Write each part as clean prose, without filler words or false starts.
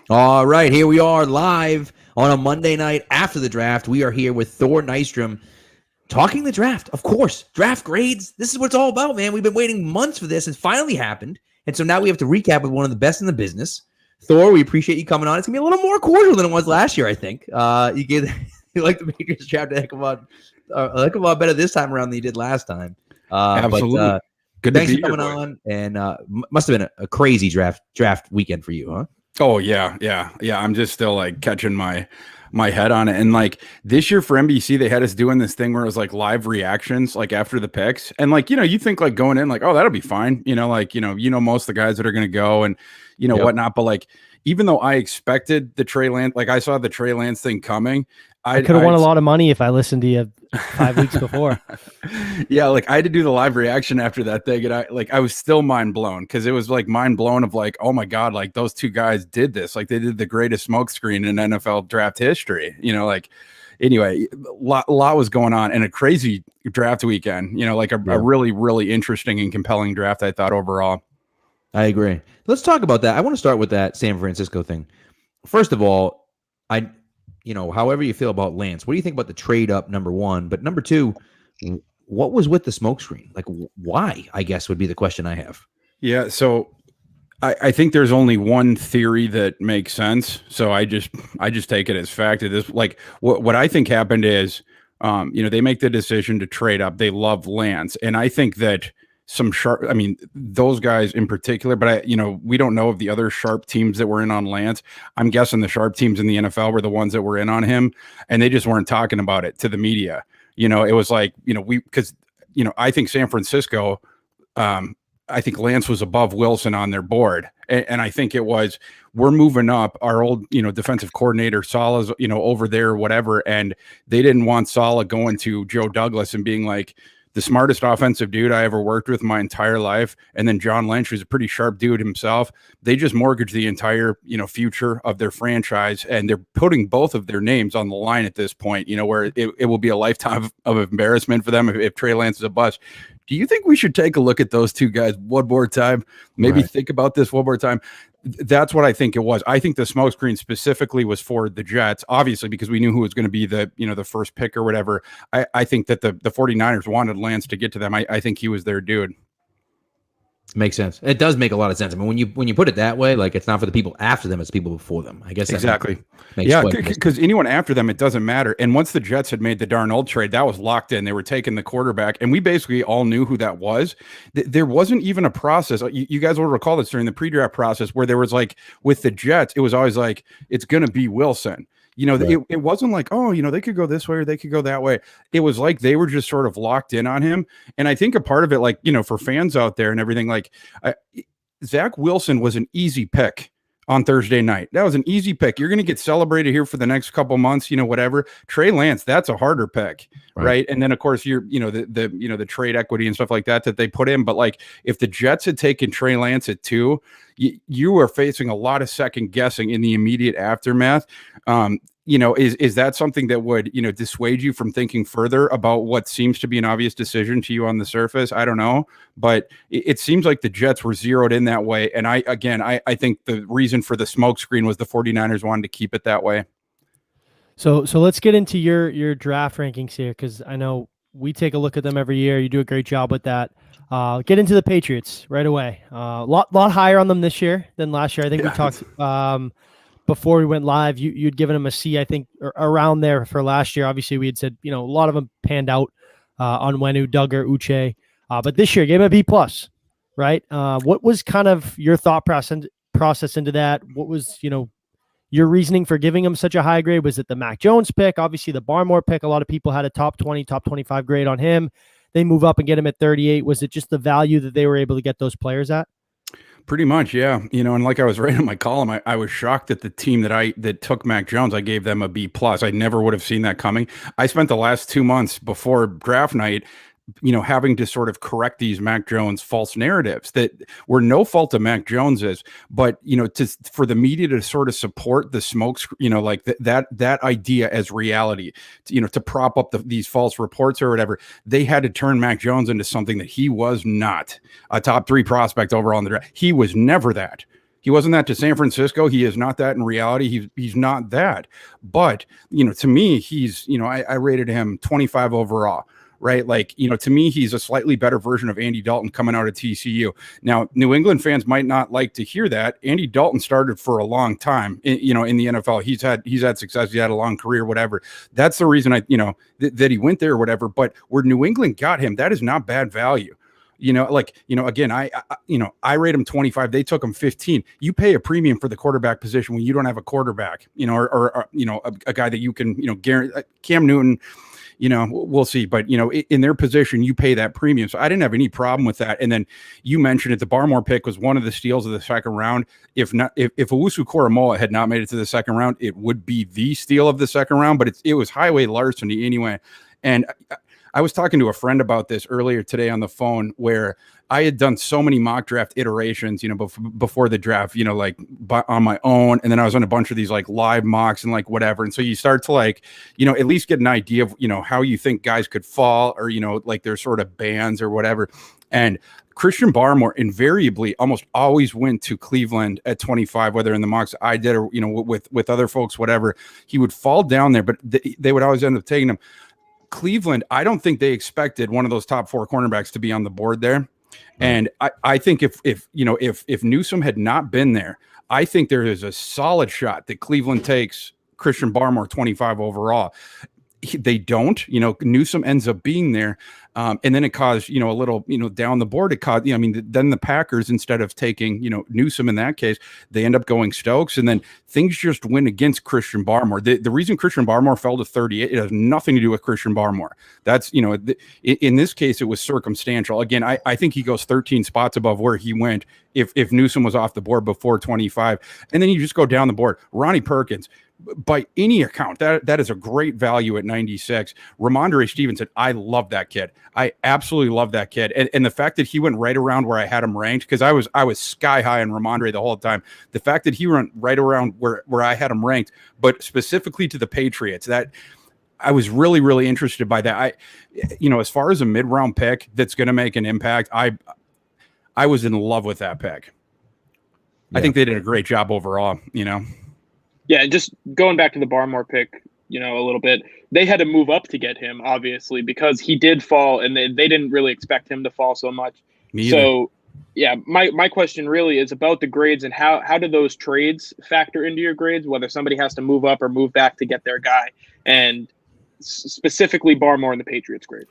All right, here we are live on a Monday night after the draft. We are here with Thor Nystrom talking the draft. Of course, draft grades. This is what it's all about, man. We've been waiting months for this. It finally happened. And so now we have to recap with one of the best in the business. Thor, we appreciate you coming on. It's going to be a little more cordial than it was last year, I think. You like the Patriots draft a heck of a lot better this time around than you did last time. Absolutely. But, good thanks to be for coming on. And must have been a crazy draft weekend for you, huh? Oh yeah. I'm just still like catching my head on it. And like this year for NBC, they had us doing this thing where it was like live reactions, like after the picks. And like, you think like going in like, oh, that'll be fine. Most of the guys that are going to go and, whatnot. But like, even though I expected the Trey Lance, like I saw the Trey Lance thing coming, I could have won a lot of money if I listened to you 5 weeks before. Yeah, like I had to do the live reaction after that thing, and I was still mind blown because it was like mind blown of like, oh my god, like those two guys did this, like they did the greatest smokescreen in NFL draft history. Anyway, a lot was going on and a crazy draft weekend. A really really interesting and compelling draft, I thought overall. I agree. Let's talk about that. I want to start with that San Francisco thing. First of all, however you feel about Lance, what do you think about the trade up, number one? But number two, what was with the smokescreen? Like, why, I guess, would be the question I have. Yeah, so I think there's only one theory that makes sense. So I just take it as fact. It is like what I think happened is, they make the decision to trade up. They love Lance. And I think that those guys in particular, but we don't know of the other sharp teams that were in on Lance. I'm guessing the sharp teams in the NFL were the ones that were in on him, and they just weren't talking about it to the media. It was like, I think San Francisco, I think Lance was above Wilson on their board. And I think it was, we're moving up our old, defensive coordinator, Salah's, over there or whatever. And they didn't want Salah going to Joe Douglas and being like, the smartest offensive dude I ever worked with my entire life. And then John Lynch, who's a pretty sharp dude himself. They just mortgaged the entire, future of their franchise. And they're putting both of their names on the line at this point, where it will be a lifetime of embarrassment for them if Trey Lance is a bust. Do you think we should take a look at those two guys one more time? Maybe think about this one more time. That's what I think it was. I think the smokescreen specifically was for the Jets, obviously, because we knew who was going to be the first pick or whatever. I think that the 49ers wanted Lance to get to them. I think he was their dude. Makes sense. It does make a lot of sense. I mean, when you put it that way, like it's not for the people after them, it's people before them. I guess exactly. Because anyone after them, it doesn't matter. And once the Jets had made the Darnold trade, that was locked in. They were taking the quarterback, and we basically all knew who that was. There wasn't even a process. You guys will recall this during the pre-draft process where there was like with the Jets, it was always like it's going to be Wilson. It wasn't like, oh, they could go this way or they could go that way. It was like they were just sort of locked in on him. And I think a part of it, like, for fans out there and everything, like Zach Wilson was an easy pick on Thursday night. That was an easy pick. You're going to get celebrated here for the next couple months, whatever. Trey Lance, that's a harder pick. Right. And then of course the trade equity and stuff like that they put in. But like if the Jets had taken Trey Lance at 2, you are facing a lot of second guessing in the immediate aftermath. Is that something that would, dissuade you from thinking further about what seems to be an obvious decision to you on the surface? I don't know, but it seems like the Jets were zeroed in that way. And I think the reason for the smokescreen was the 49ers wanted to keep it that way. So let's get into your draft rankings here, because I know we take a look at them every year. You do a great job with that. Get into the Patriots right away. Lot higher on them this year than last year. I think we talked before we went live. You'd given them a C, I think, around there for last year. Obviously, we had said a lot of them panned out on Onwenu, Duggar, Uche, but this year gave them a B+. Right? What was kind of your thought process into that? What was your reasoning for giving him such a high grade? Was it the Mac Jones pick? Obviously, the Barmore pick. A lot of people had a top 20, top 25 grade on him. They move up and get him at 38. Was it just the value that they were able to get those players at? Pretty much, yeah. And like I was writing in my column, I was shocked that the team that took Mac Jones, I gave them a B+. I never would have seen that coming. I spent the last 2 months before draft night having to sort of correct these Mac Jones false narratives that were no fault of Mac Jones's, but for the media to sort of support the smokes, like that idea as reality, to prop up these false reports or whatever, they had to turn Mac Jones into something that he was not. A top 3 prospect overall in the draft. He was never that. He wasn't that to San Francisco. He is not that in reality. He's not that. But, to me, he's, I rated him 25 overall, right? Like, to me, he's a slightly better version of Andy Dalton coming out of TCU. Now, New England fans might not like to hear that. Andy Dalton started for a long time, in the NFL. He's had success. He had a long career, whatever. That's the reason that he went there or whatever. But where New England got him, that is not bad value. Again, I rate him 25. They took him 15. You pay a premium for the quarterback position when you don't have a quarterback, or a guy that you can, guarantee. Cam Newton, we'll see. But, in their position, you pay that premium. So I didn't have any problem with that. And then you mentioned it. The Barmore pick was one of the steals of the second round. If Owusu-Koramoah had not made it to the second round, it would be the steal of the second round. But it was highway larceny anyway. And I was talking to a friend about this earlier today on the phone, where I had done so many mock draft iterations, before the draft, on my own. And then I was on a bunch of these like live mocks and like whatever. And so you start to at least get an idea of, how you think guys could fall, or, like their sort of bands or whatever. And Christian Barmore invariably almost always went to Cleveland at 25, whether in the mocks I did or, with other folks, whatever. He would fall down there, but they would always end up taking him. Cleveland, I don't think they expected one of those top 4 cornerbacks to be on the board there. And I think if Newsom had not been there, I think there is a solid shot that Cleveland takes Christian Barmore 25 overall. They don't, Newsom ends up being there. And then it caused, a little, down the board, it caused, then the Packers, instead of taking, Newsom in that case, they end up going Stokes. And then things just went against Christian Barmore. The reason Christian Barmore fell to 38, it has nothing to do with Christian Barmore. That's, in this case, it was circumstantial. Again, I think he goes 13 spots above where he went if Newsom was off the board before 25. And then you just go down the board. Ronnie Perkins, by any account, that is a great value at 96. Raimondry Stevenson, I love that kid. I absolutely love that kid. And the fact that he went right around where I had him ranked, because I was sky high on Raimondry the whole time. The fact that he went right around where I had him ranked, but specifically to the Patriots, that I was really, really interested by that. As far as a mid-round pick that's going to make an impact, I was in love with that pick. Yeah. I think they did a great job overall, Yeah, and just going back to the Barmore pick, a little bit, they had to move up to get him, obviously, because he did fall, and they didn't really expect him to fall so much. So, yeah, my question really is about the grades and how do those trades factor into your grades, whether somebody has to move up or move back to get their guy, and specifically Barmore and the Patriots grade.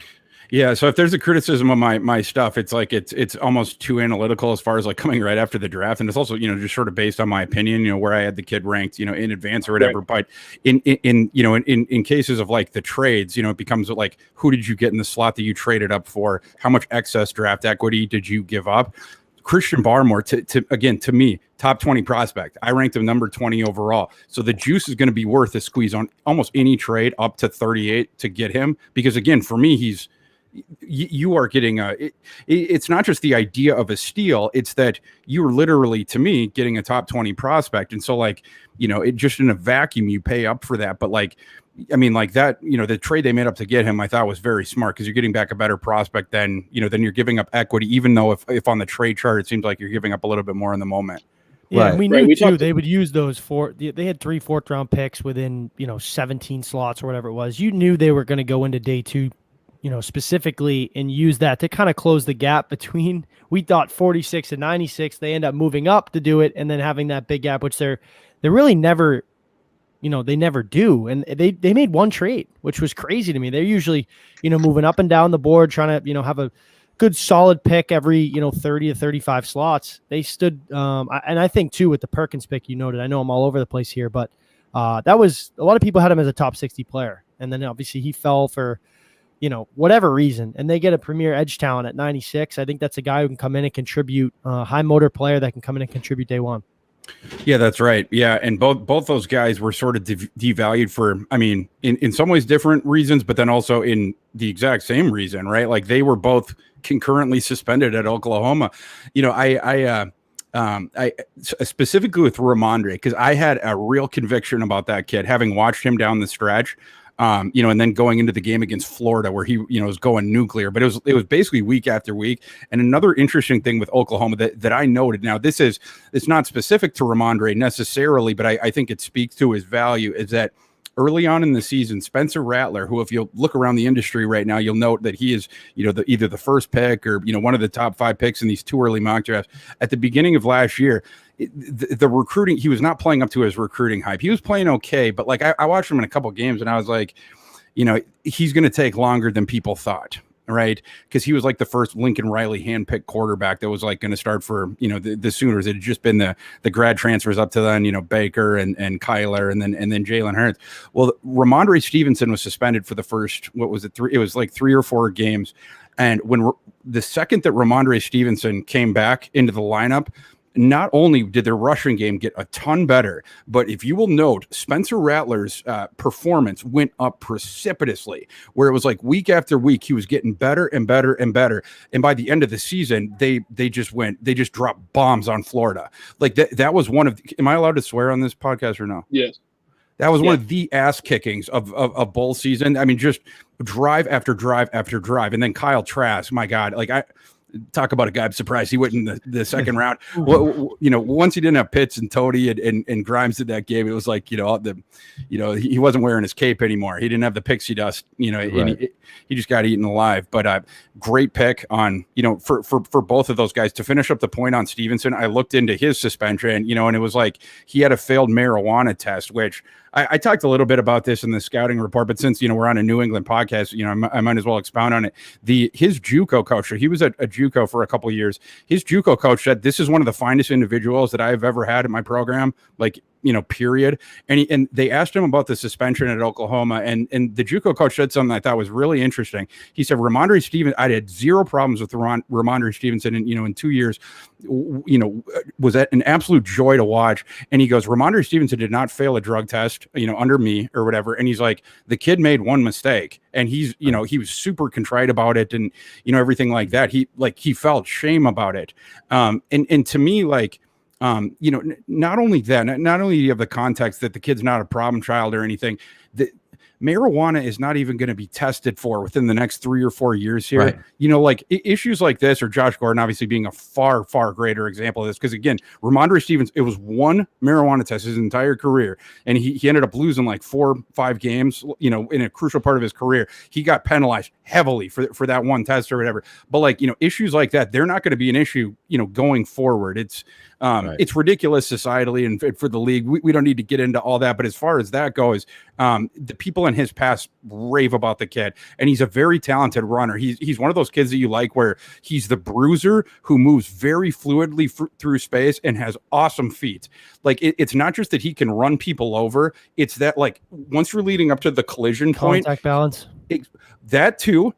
Yeah, so if there's a criticism of my stuff, it's like it's almost too analytical as far as like coming right after the draft, and it's also just sort of based on my opinion, where I had the kid ranked, in advance or whatever. Right. But in cases of like the trades, it becomes like, who did you get in the slot that you traded up for? How much excess draft equity did you give up? Christian Barmore, to me, top 20 prospect. I ranked him number 20 overall. So the juice is going to be worth a squeeze on almost any trade up to 38 to get him, because again, for me, you are getting it's not just the idea of a steal, it's that you're literally, to me, getting a top 20 prospect. And so it just in a vacuum, you pay up for that. But that, the trade they made up to get him, I thought was very smart, because you're getting back a better prospect than you're giving up equity, even though if on the trade chart, it seems like you're giving up a little bit more in the moment. Yeah, right. We knew too they would use those they had 3 4th-round picks within, 17 slots or whatever it was. You knew they were going to go into day 2, specifically, and use that to kind of close the gap between, we thought 46 and 96. They end up moving up to do it, and then having that big gap, which they're really never, they never do. And they made one trade, which was crazy to me. They're usually, moving up and down the board, trying to, have a good solid pick every, 30 to 35 slots. They stood, and I think too, with the Perkins pick, I know I'm all over the place here, but that was, a lot of people had him as a top 60 player. And then obviously he fell for, whatever reason, and they get a premier edge talent at 96. I think that's a guy who can come in and contribute, high motor player that can come in and contribute day one. Yeah, that's right. Yeah, and both those guys were sort of devalued for, in some ways different reasons, but then also in the exact same reason, right? Like they were both concurrently suspended at Oklahoma. I specifically with Raimondry, because I had a real conviction about that kid, having watched him down the stretch. And then going into the game against Florida where he, was going nuclear, but it was basically week after week. And another interesting thing with Oklahoma that I noted, now it's not specific to Raimondry necessarily, but I think it speaks to his value, is that early on in the season, Spencer Rattler, who if you look around the industry right now, you'll note that he is, either the first pick or, one of the top 5 picks in these 2 early mock drafts. At the beginning of last year, the recruiting, he was not playing up to his recruiting hype. He was playing okay, but like I watched him in a couple games and I was like, he's going to take longer than people thought. Right, because he was like the first Lincoln Riley handpicked quarterback that was like going to start for the Sooners. It had just been the grad transfers up to then, Baker and Kyler and then Jalen Hurts. Well, Raimondry Stevenson was suspended for the first, what was it? It was like 3 or 4 games, and when the second that Raimondry Stevenson came back into the lineup, not only did their rushing game get a ton better, but if you will note, Spencer Rattler's performance went up precipitously, where it was like week after week, he was getting better and better and better. And by the end of the season, they just dropped bombs on Florida. Like that was one of, am I allowed to swear on this podcast or no? Yes. That was one of the ass kickings of bowl season. I mean, just drive after drive after drive. And then Kyle Trask, my God, talk about a guy I'm surprised he went in the second round. Well, once he didn't have Pitts and Tody and Grimes in that game, it was like, he wasn't wearing his cape anymore. He didn't have the pixie dust, and he just got eaten alive. But great pick on, for both of those guys. To finish up the point on Stevenson, I looked into his suspension, and it was like he had a failed marijuana test, which I talked a little bit about this in the scouting report, but since, we're on a New England podcast, I might as well expound on it. His JUCO coach, so he was at a JUCO for a couple of years. His JUCO coach said, this is one of the finest individuals that I've ever had in my program. Period. And they asked him about the suspension at Oklahoma, and the JUCO coach said something I thought was really interesting. He said, Raimondry Stevenson, I had 0 problems with Raimondry Stevenson, and in 2 years, was an absolute joy to watch. And he goes, Raimondry Stevenson did not fail a drug test, under me or whatever. And he's like, the kid made one mistake, and he's, he was super contrite about it, and everything like that. He felt shame about it. And to me, not only that, not only do you have the context that the kid's not a problem child or anything, the marijuana is not even going to be tested for within the next 3 or 4 years here. Right. Issues like this, or Josh Gordon obviously being a far, far greater example of this. Because again, Raimondry Stevenson, it was 1 marijuana test his entire career. And he ended up losing 4 or 5 games, in a crucial part of his career. He got penalized heavily for that 1 test or whatever. But issues like that, they're not going to be an issue, going forward. It's ridiculous societally and for the league. We don't need to get into all that. But as far as that goes, the people in his past rave about the kid, and he's a very talented runner. He's one of those kids that you like, where he's the bruiser who moves very fluidly through space and has awesome feet. It's not just that he can run people over. It's that once you're leading up to the collision point, contact balance. That too.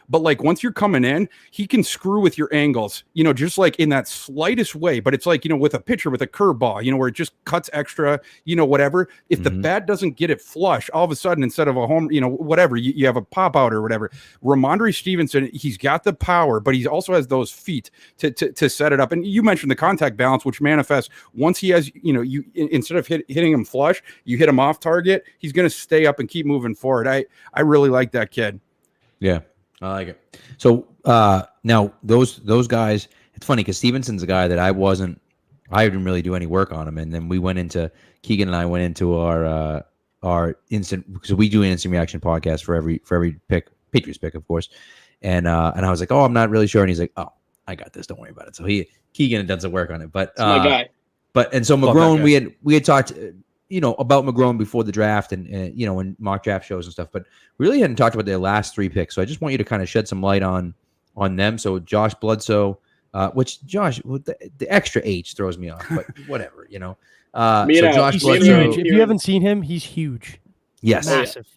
But once you're coming in, he can screw with your angles, just in that slightest way. But it's with a pitcher with a curveball, where it just cuts extra, whatever. If the bat doesn't get it flush, all of a sudden, instead of a home, whatever, you have a pop out or whatever. Raimondry Stevenson, he's got the power, but he also has those feet to set it up. And you mentioned the contact balance, which manifests once he has, you instead of hitting him flush, you hit him off target, he's going to stay up and keep moving forward. I really like that kid. Yeah, I like it. So now those guys, it's funny because Stevenson's a guy that I didn't really do any work on him, and then Keegan and I went into our instant, because we do an instant reaction podcast for every pick, Patriots pick, of course, and I was like, oh, I'm not really sure, and he's like, oh, I got this, don't worry about it. So Keegan had done some work on it, but my guy. And so McGrone, we had talked, about McGrone before the draft and in mock draft shows and stuff, but we really hadn't talked about their last 3 picks. So I just want you to kind of shed some light on them. So Josh Bledsoe, which Josh, the extra H throws me off, but whatever, So Josh Bledsoe, if you haven't seen him, he's huge. Yes. Massive.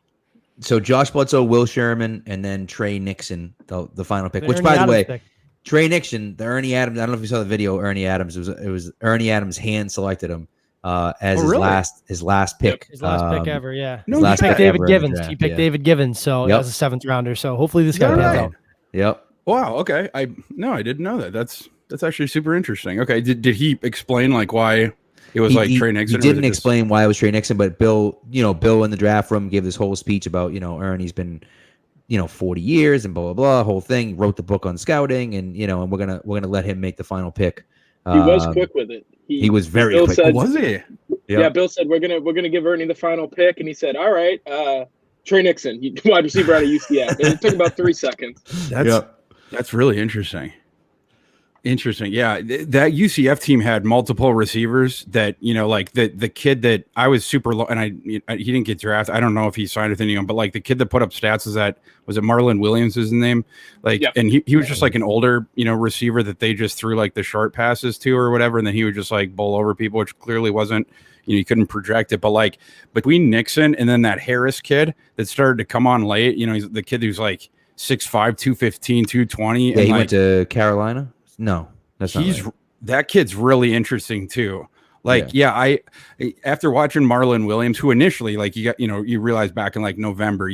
So Josh Bledsoe, Will Sherman, and then Trey Nixon, the final pick, which by the way, pick. Trey Nixon, the Ernie Adams, I don't know if you saw the video, Ernie Adams, it was Ernie Adams hand selected him as his last pick. His last pick ever, yeah. No, he picked David Givens. He picked David Givens, so as a 7th rounder. So hopefully this guy pans out. Yep. Wow. Okay. I didn't know that. That's actually super interesting. Okay. Did he explain why? It was Trey Nixon. He didn't explain why it was Trey Nixon, but Bill in the draft room gave this whole speech about, Ernie's been, 40 years and blah, blah, blah, whole thing. Wrote the book on scouting and, and we're going to let him make the final pick. He was quick with it. He was very quick. Said, was he? Yeah. Bill said, we're going to give Ernie the final pick. And he said, all right, Trey Nixon, wide receiver out of UCF. And it took about 3 seconds. That's really interesting. Interesting. Yeah. That UCF team had multiple receivers that, the kid that I was super low and he didn't get drafted. I don't know if he signed with anyone, but the kid that put up stats was it Marlon Williams is his name? And he was just an older, receiver that they just threw the short passes to or whatever. And then he would just bowl over people, which clearly wasn't, you couldn't project it. But between Nixon and then that Harris kid that started to come on late, he's the kid who's 6'5", 215, 220. Yeah, he went to Carolina. No, that's not right. That kid's really interesting too. I after watching Marlon Williams, who initially you realize back in November,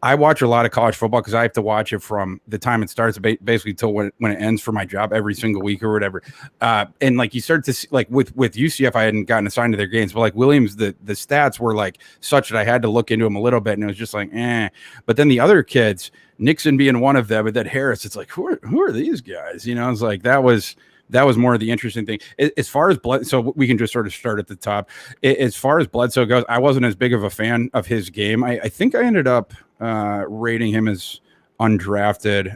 I watch a lot of college football because I have to watch it from the time it starts basically till when it ends for my job every single week or whatever. And you start to see with UCF, I hadn't gotten assigned to their games, but Williams, the stats were such that I had to look into him a little bit, and it was just But then the other kids, Nixon being one of them, but then Harris, it's who are these guys? It's that was more of the interesting thing. As far as Bledsoe, so we can just sort of start at the top. As far as Bledsoe goes, I wasn't as big of a fan of his game. I think I ended up rating him as undrafted,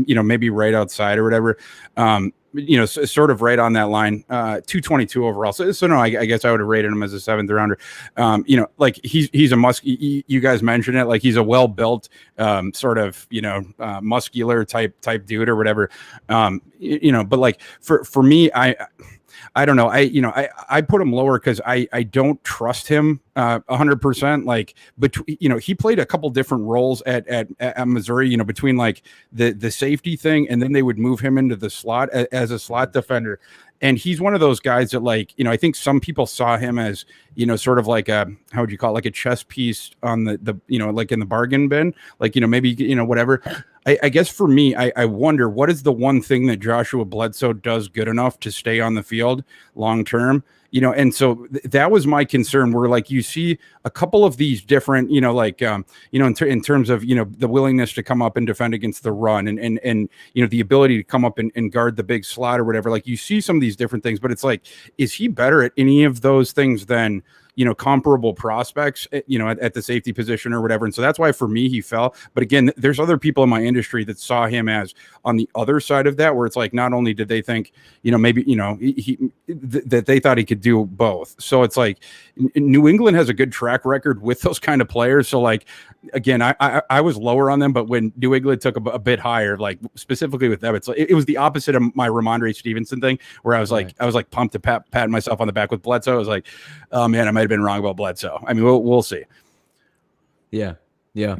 maybe right outside or whatever. Sort of right on that line, 222 overall. So no, I guess I would have rated him as a 7th rounder. He's a you guys mentioned it, he's a well-built, sort of, muscular type dude or whatever. But for me, I don't know. I put him lower because I don't trust him 100%. But he played a couple different roles at Missouri. Between the safety thing, and then they would move him into the slot as a slot defender. And he's one of those guys that I think some people saw him as, sort of how would you call it? A chess piece on the in the bargain bin, maybe, whatever. I guess for me, I wonder what is the one thing that Joshua Bledsoe does good enough to stay on the field long term, and so that was my concern where you see a couple of these different, in terms of, the willingness to come up and defend against the run and the ability to come up and guard the big slot or whatever. You see some of these different things, but it's is he better at any of those things than comparable prospects, at the safety position or whatever. And so that's why for me, he fell. But again, there's other people in my industry that saw him as on the other side of that, where it's not only did they think, maybe, that they thought he could do both. So it's New England has a good track record with those kind of players. So again, I was lower on them, but when New England took a bit higher, specifically with them, it was the opposite of my Raimondry Stevenson thing, where I was I was pumped to pat myself on the back with Bledsoe. I was oh man, I might have been wrong about Bledsoe. I mean, we'll see. Yeah. Yeah.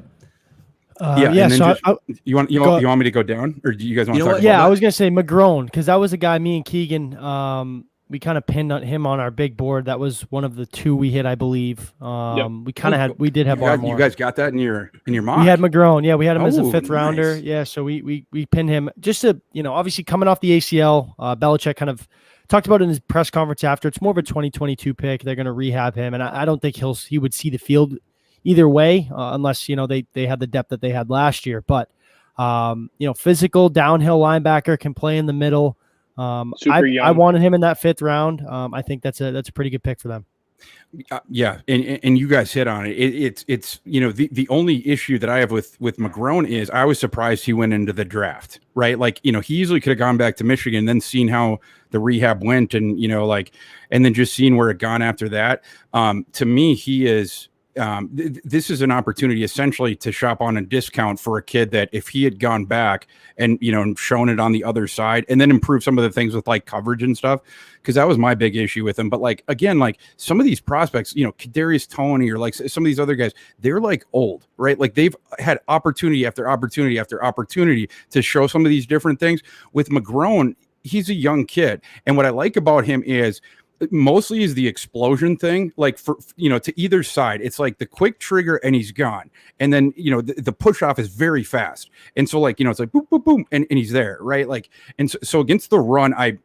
And then So you want me to go down, or do you guys want to talk about Yeah, that? I was gonna say McGrone, because that was a guy me and Keegan we kind of pinned on him on our big board. That was one of the two we hit, I believe. We kind of we did have Barmore. You guys got that in your mock? We had McGrone. Yeah, we had him as a 5th rounder. Yeah, so we pinned him just to, obviously coming off the ACL. Belichick kind of talked about it in his press conference after. It's more of a 2022 pick. They're going to rehab him, and I don't think he would see the field either way, unless they had the depth that they had last year. But physical downhill linebacker, can play in the middle. I wanted him in that 5th round. I think that's a pretty good pick for them. Yeah, and you guys hit on it. It's the only issue that I have with McGrone is I was surprised he went into the draft, right? He easily could have gone back to Michigan, then seen how the rehab went, and and then just seeing where it gone after that. To me, he is. This is an opportunity essentially to shop on a discount for a kid that if he had gone back and, shown it on the other side and then improved some of the things with coverage and stuff, because that was my big issue with him. But again, some of these prospects, Kadarius Toney or some of these other guys, they're old, right? They've had opportunity after opportunity after opportunity to show some of these different things. With McGrone, he's a young kid. And what I like about him is, mostly is the explosion thing. Like for, to either side, it's like the quick trigger and he's gone. And then, the push off is very fast. And so like, it's like boom, boom, boom. And he's there. Right. Like, and so against the run, I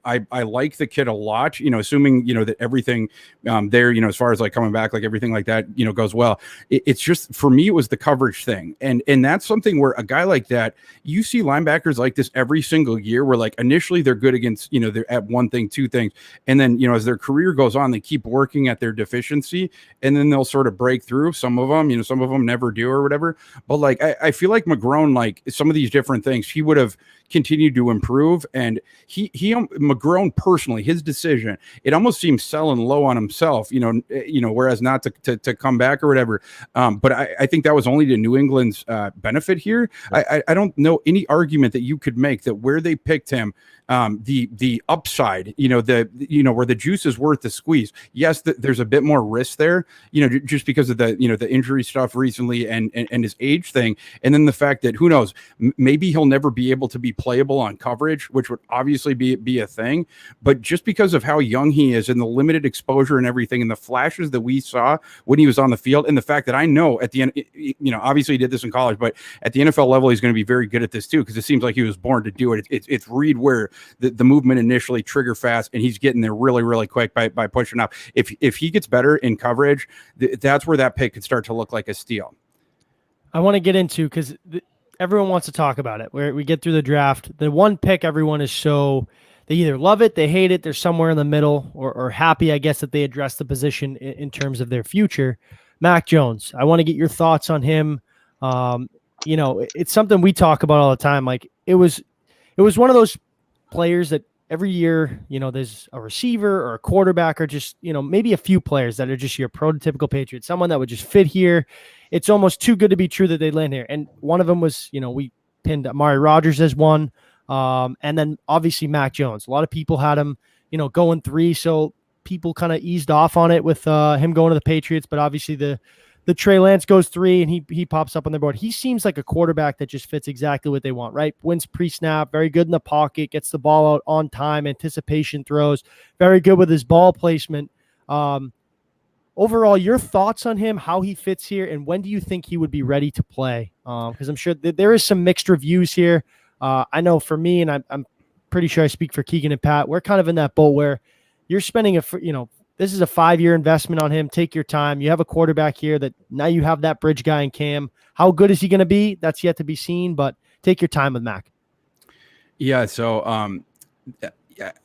like the kid a lot, assuming, that everything there, as far as like coming back, like everything like that, goes well. It's just, for me, it was the coverage thing. And that's something where a guy like that, you see linebackers like this every single year where like initially they're good against, they're at one thing, two things. And then, as their career goes on, they keep working at their deficiency and then they'll sort of break through. Some of them never do or whatever. But like, I feel like McGrone, like some of these different things, he would have continued to improve. And he McGrone personally, his decision, it almost seems selling low on himself, whereas not to come back or whatever. But I think that was only to New England's benefit here. I don't know any argument that you could make that where they picked him, the upside, where the juice is worth the squeeze. Yes, there's a bit more risk there, just because of the injury stuff recently and his age thing. And then the fact that who knows, maybe he'll never be able to be playable on coverage, which would obviously be a thing. But just because of how young he is and the limited exposure and everything and the flashes that we saw when he was on the field, and the fact that I know at the end, obviously he did this in college, but at the NFL level, he's going to be very good at this too, because it seems like he was born to do it. It's read where the movement initially trigger fast, and he's getting there really, really quick by pushing up. If he gets better in coverage, that's where that pick could start to look like a steal. I want to get into, because everyone wants to talk about it. Where we get through the draft, the one pick everyone is so, they either love it, they hate it, they're somewhere in the middle, or happy, I guess, that they address the position in terms of their future. Mac Jones, I want to get your thoughts on him. It's something we talk about all the time. Like it was one of those players that every year, there's a receiver or a quarterback or just, maybe a few players that are just your prototypical Patriot, someone that would just fit here. It's almost too good to be true that they land here. And one of them was, we pinned Amari Rodgers as one. And then obviously Mac Jones. A lot of people had him, going 3. So people kind of eased off on it with him going to the Patriots. But obviously the Trey Lance goes 3 and he pops up on their board. He seems like a quarterback that just fits exactly what they want, right? Wins pre-snap, very good in the pocket, gets the ball out on time, anticipation throws, very good with his ball placement. Overall, your thoughts on him, how he fits here, and when do you think he would be ready to play? Because I'm sure there is some mixed reviews here. I know for me, and I'm pretty sure I speak for Keegan and Pat, we're kind of in that boat where you're spending this is a 5-year investment on him. Take your time. You have a quarterback here that now you have that bridge guy in Cam. How good is he going to be? That's yet to be seen, but take your time with Mac. Yeah. So,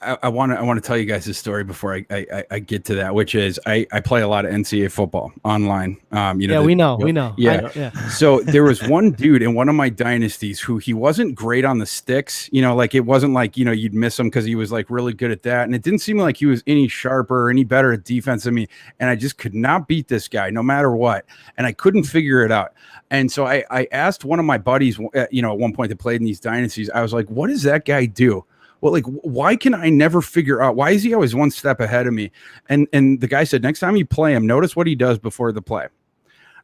I want to tell you guys this story before I get to that, which is I play a lot of NCAA football online. We know. Yeah. So there was one dude in one of my dynasties who he wasn't great on the sticks. Like it wasn't like you'd miss him because he was like really good at that, and it didn't seem like he was any sharper or any better at defense than me. And I just could not beat this guy no matter what, and I couldn't figure it out. And so I asked one of my buddies, at one point that played in these dynasties, I was like, "What does that guy do? Well, like, why can I never figure out, why is he always one step ahead of me?" And the guy said, next time you play him, notice what he does before the play.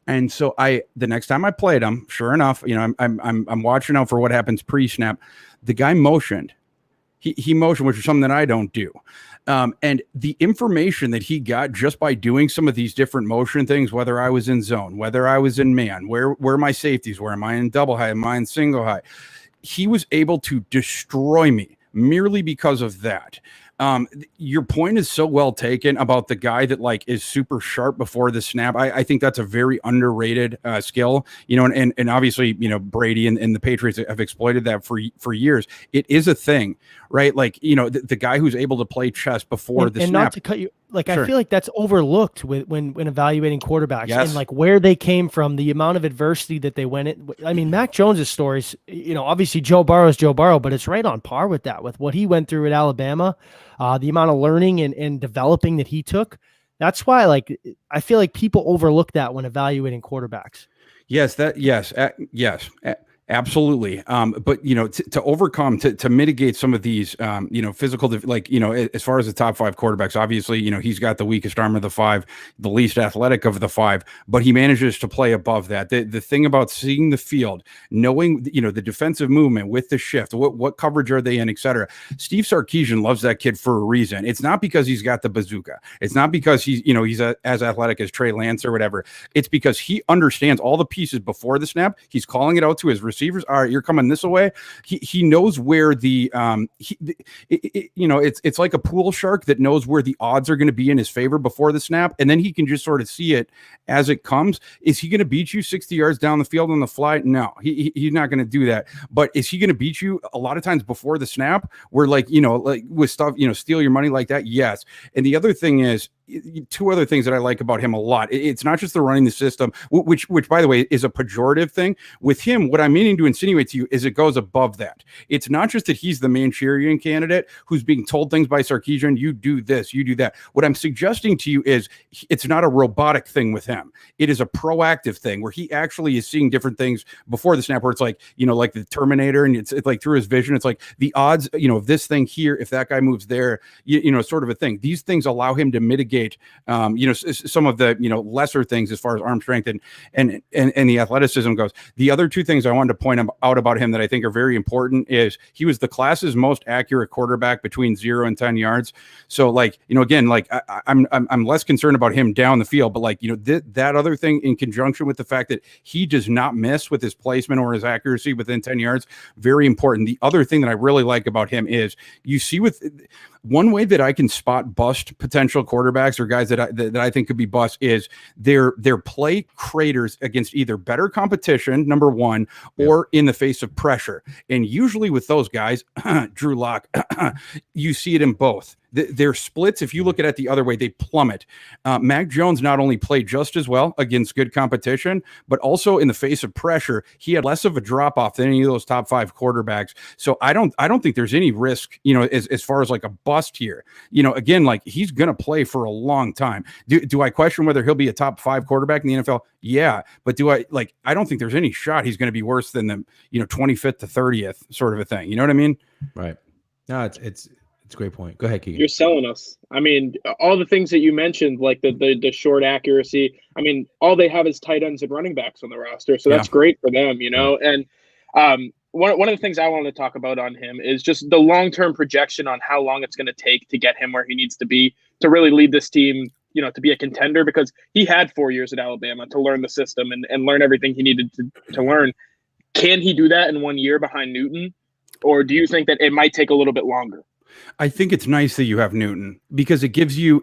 And so the next time I played him, sure enough, I'm watching out for what happens pre-snap. The guy motioned. He motioned, which is something that I don't do. And the information that he got just by doing some of these different motion things, whether I was in zone, whether I was in man, where my safeties were, am I in double high, am I in single high? He was able to destroy me merely because of that. Your point is so well taken about the guy that like is super sharp before the snap. I think that's a very underrated skill, and obviously, Brady and the Patriots have exploited that for years. It is a thing, right? Like, the guy who's able to play chess before the snap. And not to cut you, like, sure. I feel like that's overlooked when evaluating quarterbacks. Yes. And like where they came from, the amount of adversity that they went in. I mean, Mac Jones's stories, obviously Joe Burrow is Joe Burrow, but it's right on par with that, with what he went through at Alabama, the amount of learning and developing that he took. That's why, like, I feel like people overlook that when evaluating quarterbacks. Yes. Absolutely. But to overcome, to mitigate some of these, physical, as far as the top 5 quarterbacks, obviously, he's got the weakest arm of the 5, the least athletic of the 5, but he manages to play above that. The thing about seeing the field, knowing, the defensive movement with the shift, what coverage are they in, et cetera. Steve Sarkisian loves that kid for a reason. It's not because he's got the bazooka. It's not because he's as athletic as Trey Lance or whatever. It's because he understands all the pieces before the snap. He's calling it out to his receivers. All right, you're coming this way. He knows where it's like a pool shark that knows where the odds are going to be in his favor before the snap, and then he can just sort of see it as it comes. Is he going to beat you 60 yards down the field on the fly? No, he's not going to do that. But is he going to beat you a lot of times before the snap, where like with stuff, steal your money like that? Yes. And the other thing is, 2 other things that I like about him a lot. It's not just the running the system, which by the way is a pejorative thing. With him, what I'm meaning to insinuate to you is it goes above that. It's not just that he's the Manchurian candidate who's being told things by Sarkisian, you do this, you do that. What I'm suggesting to you is it's not a robotic thing with him. It is a proactive thing where he actually is seeing different things before the snap, where it's like, like the Terminator, and it's like through his vision, it's like the odds, of this thing here, if that guy moves there, sort of a thing. These things allow him to mitigate some of the lesser things as far as arm strength and the athleticism goes. The other 2 things I wanted to point out about him that I think are very important is he was the class's most accurate quarterback between 0 and 10 yards. So again, I'm less concerned about him down the field, but that other thing in conjunction with the fact that he does not miss with his placement or his accuracy within 10 yards, very important. The other thing that I really like about him is you see with one way that I can spot bust potential quarterbacks or guys that I think could be bust is their play craters against either better competition, number 1, or in the face of pressure. And usually with those guys, Drew Lock, you see it in both. Their splits, if you look at it the other way, they plummet. Mac Jones not only played just as well against good competition, but also in the face of pressure, he had less of a drop off than any of those top 5 quarterbacks. So I don't think there's any risk, as far as like a bust here. Again, like he's going to play for a long time. Do I question whether he'll be a top 5 quarterback in the NFL? Yeah, but I don't think there's any shot he's going to be worse than the 25th to 30th sort of a thing. You know what I mean? Right. No, it's a great point. Go ahead, Keegan. You're selling us. I mean, all the things that you mentioned, like the short accuracy. I mean, all they have is tight ends and running backs on the roster, so that's great for them, And one of the things I wanted to talk about on him is just the long-term projection on how long it's going to take to get him where he needs to be to really lead this team, to be a contender, because he had 4 years at Alabama to learn the system and learn everything he needed to learn. Can he do that in 1 year behind Newton, or do you think that it might take a little bit longer? I think it's nice that you have Newton because it gives you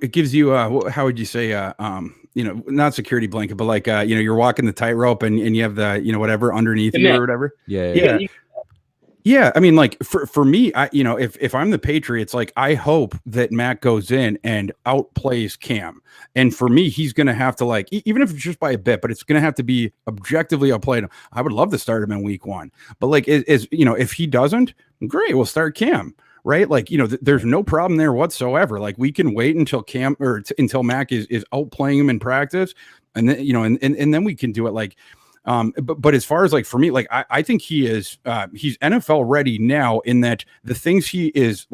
how would you say not security blanket, but you're walking the tightrope and you have the whatever underneath you or whatever. Yeah. I mean, for me, if I'm the Patriots, I hope that Matt goes in and outplays Cam. And for me, he's going to have to even if it's just by a bit, but it's going to have to be objectively outplayed. I would love to start him in week 1, but if he doesn't, great, we'll start Cam. Right. There's no problem there whatsoever. We can wait until Cam or until Mac is outplaying him in practice. And then, and then we can do it but as far as for me, I think he is, he's NFL ready now in that the things he is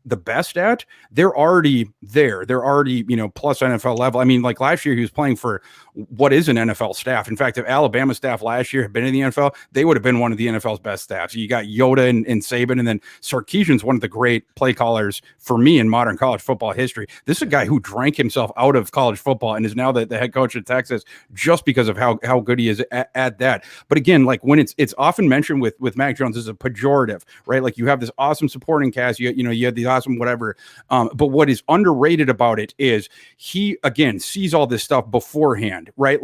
the best at, they're already there. They're already, plus NFL level. I mean, last year he was playing for what is an NFL staff. In fact, if Alabama staff last year had been in the NFL, they would have been one of the NFL's best staffs. You got Yoda and Saban, and then Sarkisian's one of the great play callers for me in modern college football history. This is a guy who drank himself out of college football and is now the head coach at Texas just because of how good he is at that. But again, when it's often mentioned with Mac Jones as a pejorative, right? You have this awesome supporting cast, you have the awesome whatever. But what is underrated about it is he, again, sees all this stuff beforehand, right?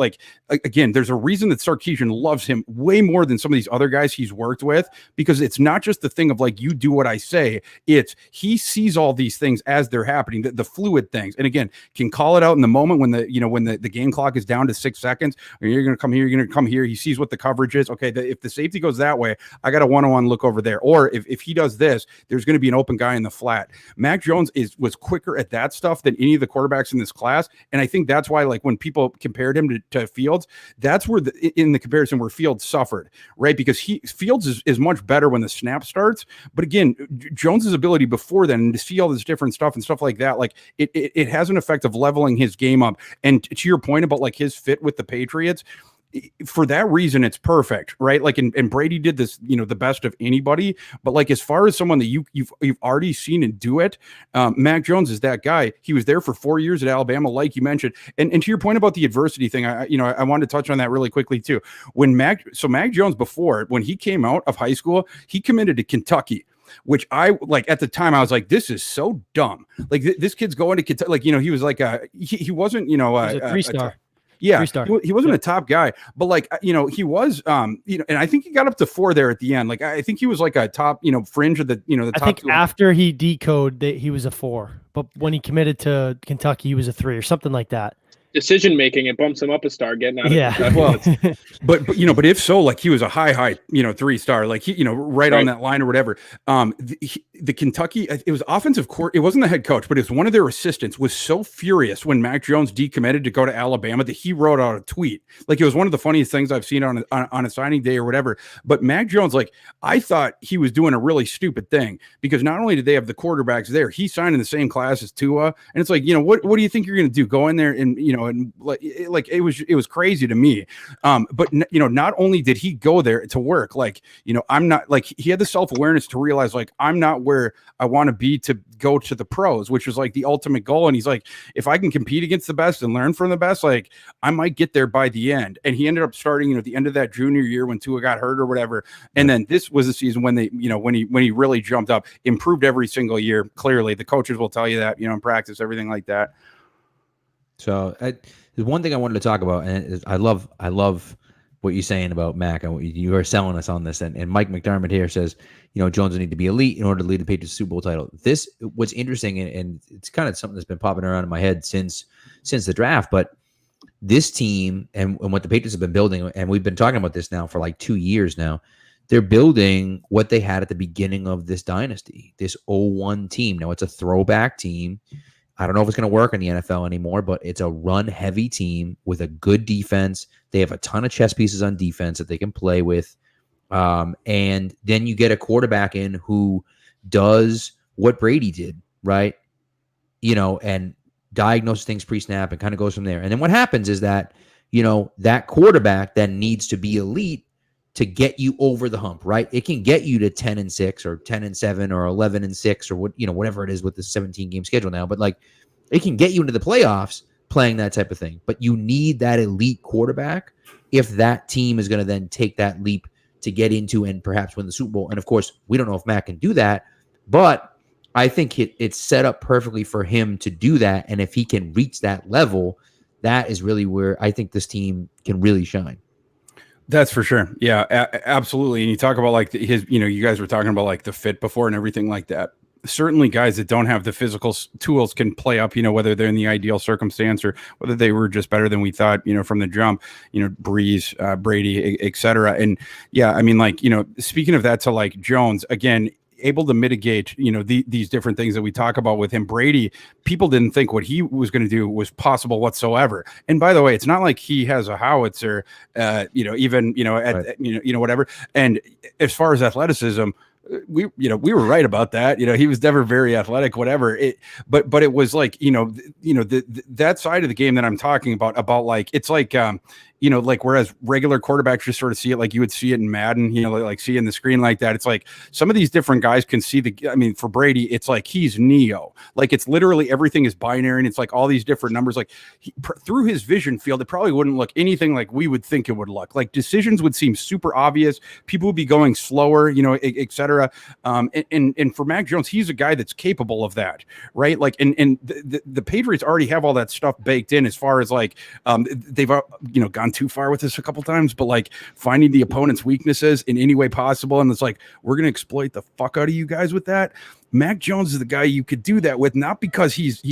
Again, there's a reason that Sarkisian loves him way more than some of these other guys he's worked with, because it's not just the thing of you do what I say. It's he sees all these things as they're happening, the fluid things. And again, can call it out in the moment when the game clock is down to 6 seconds, or you're going to come here, you're going to come here. He sees what the coverage is. Okay. If the safety goes that way, I got a one-on-one look over there. Or if he does this, there's going to be an open guy in the flat. flat. Mac Jones was quicker at that stuff than any of the quarterbacks in this class. And I think that's why, like, when people compared him to Fields, that's where in the comparison where Fields suffered, right? Because Fields is much better when the snap starts. But again, Jones's ability before then to see all this different stuff and stuff like that, like it has an effect of leveling his game up. And to your point about like his fit with the Patriots, for that reason, it's perfect, right? Like, and Brady did this, the best of anybody. But like, as far as someone that you've already seen and do it, Mac Jones is that guy. He was there for 4 years at Alabama, like you mentioned. And to your point about the adversity thing, I wanted to touch on that really quickly too. Mac Jones, before, when he came out of high school, he committed to Kentucky, which I like at the time. I was like, this is so dumb. Like this kid's going to Kentucky. Like, he was like he wasn't, he was a 3-star. Yeah, he wasn't a top guy, but like, he was, and I think he got up to 4 there at the end. Like, I think he was like a top, fringe of the, the top. I think after he decoded, he was a 4, but when he committed to Kentucky, he was a 3 or something like that. Decision making, it bumps him up a star getting out of Kentucky. Well, but if so, like, he was a high 3-star, like he, right on that line or whatever. The Kentucky, it was offensive court. It wasn't the head coach, but it was one of their assistants was so furious when Mac Jones decommitted to go to Alabama that he wrote out a tweet. Like, it was one of the funniest things I've seen on a signing day or whatever. But Mac Jones, like, I thought he was doing a really stupid thing, because not only did they have the quarterbacks there, he signed in the same class as Tua, and it's like, what do you think you're going to do? Go in there and and like it was crazy to me. But not only did he go there to work, like, I'm not, like, he had the self-awareness to realize, like, I'm not where I want to be to go to the pros, which was like the ultimate goal. And he's like, if I can compete against the best and learn from the best, like, I might get there by the end. And he ended up starting, at the end of that junior year when Tua got hurt or whatever. And then this was the season when they, when he really jumped up, improved every single year. Clearly, the coaches will tell you that, in practice, everything like that. So there's one thing I wanted to talk about, and I love what you're saying about Mac, and what you are selling us on this. And Mike McDermott here says, Jones will need to be elite in order to lead the Patriots Super Bowl title. This, what's interesting, and it's kind of something that's been popping around in my head since the draft, but this team and what the Patriots have been building, and we've been talking about this now for like 2 years now, they're building what they had at the beginning of this dynasty, this 0-1 team. Now, it's a throwback team. I don't know if it's going to work in the NFL anymore, but it's a run-heavy team with a good defense. They have a ton of chess pieces on defense that they can play with. And then you get a quarterback in who does what Brady did, right? And diagnoses things pre-snap and kind of goes from there. And then what happens is that, that quarterback then needs to be elite to get you over the hump, right? It can get you to 10-6 or 10-7 or 11-6 or whatever it is with the 17-game schedule now. But like, it can get you into the playoffs playing that type of thing. But you need that elite quarterback if that team is going to then take that leap to get into and perhaps win the Super Bowl. And of course, we don't know if Matt can do that, but I think it's set up perfectly for him to do that. And if he can reach that level, that is really where I think this team can really shine. That's for sure. Yeah, absolutely. And you talk about like his, you guys were talking about like the fit before and everything like that. Certainly guys that don't have the physical tools can play up, whether they're in the ideal circumstance or whether they were just better than we thought, from the jump, Breeze, Brady, et cetera. And yeah, I mean, like, speaking of that to like Jones, again, able to mitigate, these different things that we talk about with him. Brady, people didn't think what he was going to do was possible whatsoever. And by the way, it's not like he has a howitzer, even, at, right. Whatever. And as far as athleticism, we were right about that. He was never very athletic, whatever it, but it was like, that side of the game that I'm talking about like, it's like, like whereas regular quarterbacks just sort of see it like you would see it in Madden, like seeing the screen like that. It's like some of these different guys can see for Brady, it's like he's Neo. Like it's literally everything is binary and it's like all these different numbers. Like through his vision field, it probably wouldn't look anything like we would think it would look. Like decisions would seem super obvious. People would be going slower, et cetera. And for Mac Jones, he's a guy that's capable of that, right? Like, and the Patriots already have all that stuff baked in as far as like they've gone too far with this a couple times, but like finding the opponent's weaknesses in any way possible, and it's like we're gonna exploit the fuck out of you guys with that. Mac Jones is the guy you could do that with, not because he's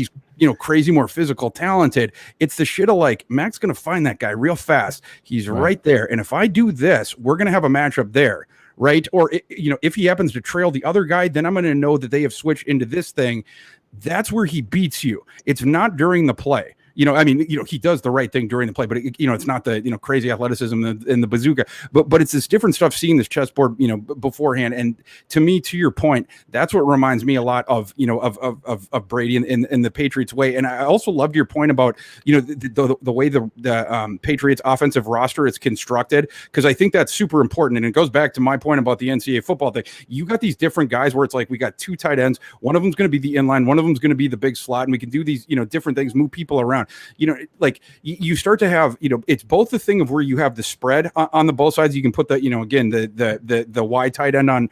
crazy more physical talented. It's the shit of like Mac's gonna find that guy real fast. He's right there, and if I do this, we're gonna have a matchup there. right? Or, if he happens to trail the other guy, then I'm going to know that they have switched into this thing. That's where he beats you. It's not during the play. He does the right thing during the play, but it's not the, crazy athleticism and the bazooka, but it's this different stuff, seeing this chessboard, beforehand. And to me, to your point, that's what reminds me a lot of Brady in the Patriots way. And I also loved your point about, the way the Patriots offensive roster is constructed, because I think that's super important. And it goes back to my point about the NCAA football thing. You got these different guys where it's like, we got two tight ends. One of them's going to be the inline. One of them's going to be the big slot. And we can do these, different things, move people around. You start to have, it's both the thing of where you have the spread on the both sides. You can put the, again, the wide tight end on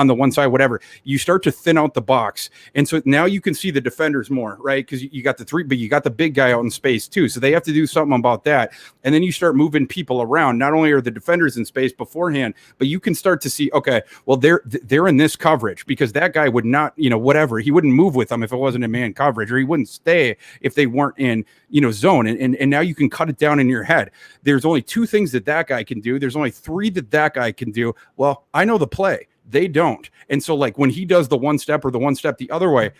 the one side, whatever. You start to thin out the box. And so now you can see the defenders more, right? Because you got the three, but you got the big guy out in space too. So they have to do something about that. And then you start moving people around. Not only are the defenders in space beforehand, but you can start to see, okay, well, they're in this coverage, because that guy would not, whatever, he wouldn't move with them if it wasn't in man coverage, or he wouldn't stay if they weren't in, zone. And now you can cut it down in your head. There's only two things that guy can do. There's only three that guy can do. Well, I know the play. They don't. And so, like, when he does the one step or the one step the other way,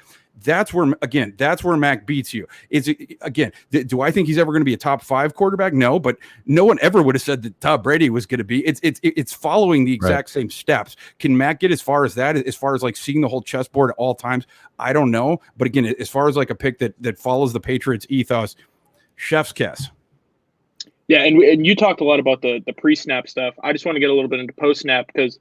that's where Mac beats you. Do I think he's ever going to be a top 5 quarterback? No, but no one ever would have said that Tom Brady was going to be. It's following the exact same steps. Can Mac get as far as that, as far as like seeing the whole chessboard at all times? I don't know. But again, as far as like a pick that follows the Patriots ethos, chef's kiss. Yeah, and you talked a lot about the pre-snap stuff. I just want to get a little bit into post-snap, because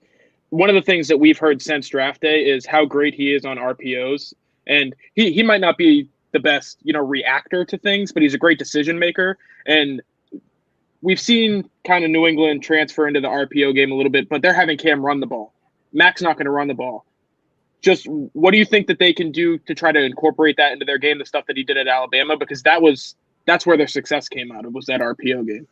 one of the things that we've heard since draft day is how great he is on RPOs. And he might not be the best, reactor to things, but he's a great decision maker. And we've seen kind of New England transfer into the RPO game a little bit, but they're having Cam run the ball. Mac's not going to run the ball. Just what do you think that they can do to try to incorporate that into their game, the stuff that he did at Alabama? Because that's where their success came out of, was that RPO game.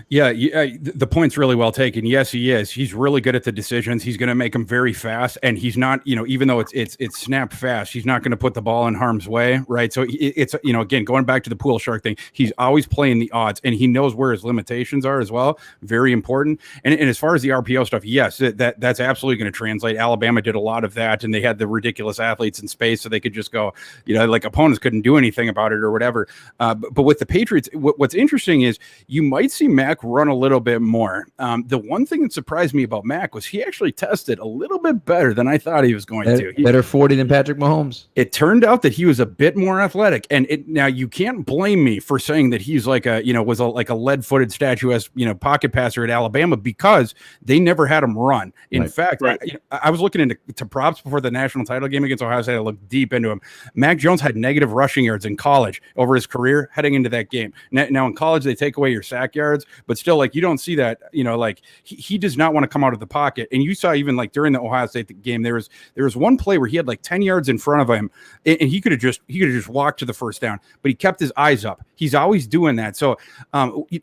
Yeah, the point's really well taken. Yes, he is. He's really good at the decisions. He's going to make them very fast, and he's not, even though it's snap fast, he's not going to put the ball in harm's way, right? So it's, again, going back to the pool shark thing, he's always playing the odds, and he knows where his limitations are as well. Very important. And as far as the RPO stuff, yes, that's absolutely going to translate. Alabama did a lot of that, and they had the ridiculous athletes in space, so they could just go, like opponents couldn't do anything about it or whatever. But with the Patriots, what's interesting is you might see Mac run a little bit more. The one thing that surprised me about Mac was he actually tested a little bit better than I thought he was going to. Better 40 than Patrick Mahomes. It turned out that he was a bit more athletic, and now you can't blame me for saying that he's like a like a lead-footed statuesque pocket passer at Alabama, because they never had him run. In fact, I was looking into props before the national title game against Ohio State. I looked deep into him. Mac Jones had negative rushing yards in college over his career heading into that game. Now in college they take away your sack yards, but still, like, you don't see that, like he does not want to come out of the pocket. And you saw even like during the Ohio State game, there was one play where he had like 10 yards in front of him, and he could have just walked to the first down, but he kept his eyes up. He's always doing that. So